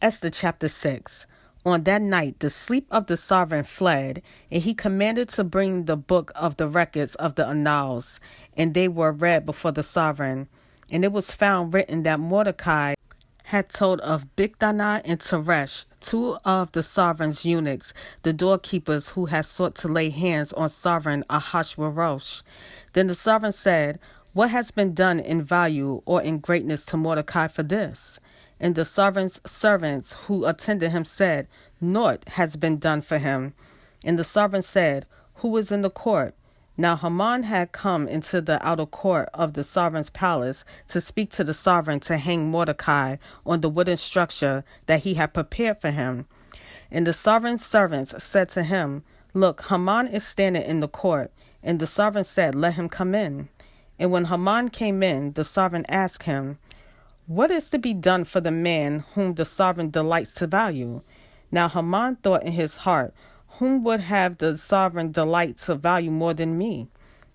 Esther chapter 6. On that night, the sleep of the sovereign fled, and he commanded to bring the book of the records of the annals, and they were read before the sovereign. And it was found written that Mordecai had told of Bigthana and Teresh, two of the sovereign's eunuchs, the doorkeepers who had sought to lay hands on sovereign Ahasuerus. Then the sovereign said, "What has been done in value or in greatness to Mordecai for this?" And the sovereign's servants who attended him said, "Naught has been done for him." And the sovereign said, "Who is in the court?" Now Haman had come into the outer court of the sovereign's palace to speak to the sovereign to hang Mordecai on the wooden structure that he had prepared for him. And the sovereign's servants said to him, "Look, Haman is standing in the court." And the sovereign said, "Let him come in." And when Haman came in, the sovereign asked him, "What is to be done for the man whom the sovereign delights to value?" Now Haman thought in his heart, "Whom would have the sovereign delight to value more than me?"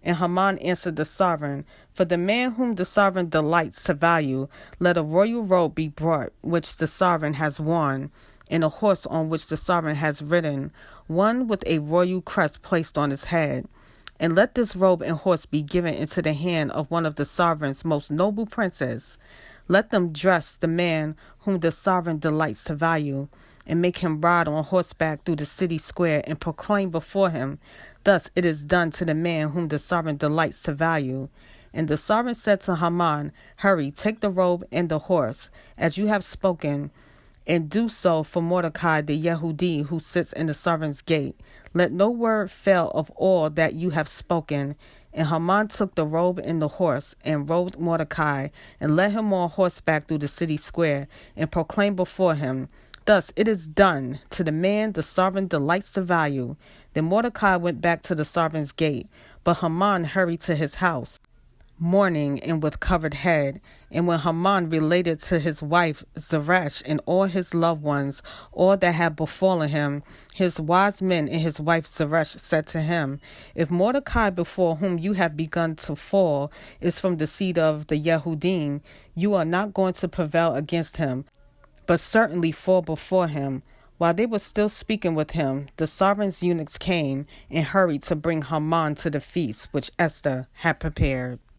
And Haman answered the sovereign, "For the man whom the sovereign delights to value, let a royal robe be brought, which the sovereign has worn, and a horse on which the sovereign has ridden, one with a royal crest placed on his head. And let this robe and horse be given into the hand of one of the sovereign's most noble princes. Let them dress the man whom the sovereign delights to value, and make him ride on horseback through the city square and proclaim before him, 'Thus it is done to the man whom the sovereign delights to value.'" And the sovereign said to Haman, "Hurry, take the robe and the horse, as you have spoken, and do so for Mordecai the Yehudi who sits in the sovereign's gate. Let no word fail of all that you have spoken." And Haman took the robe and the horse, and robed Mordecai, and led him on horseback through the city square, and proclaimed before him, "Thus it is done to the man the sovereign delights to value." Then Mordecai went back to the sovereign's gate, but Haman hurried to his house, mourning and with covered head. And when Haman related to his wife Zeresh and all his loved ones all that had befallen him, his wise men and his wife Zeresh said to him, "If Mordecai before whom you have begun to fall is from the seed of the Yehudim, you are not going to prevail against him, but certainly fall before him." While they were still speaking with him, the sovereign's eunuchs came and hurried to bring Haman to the feast which Esther had prepared.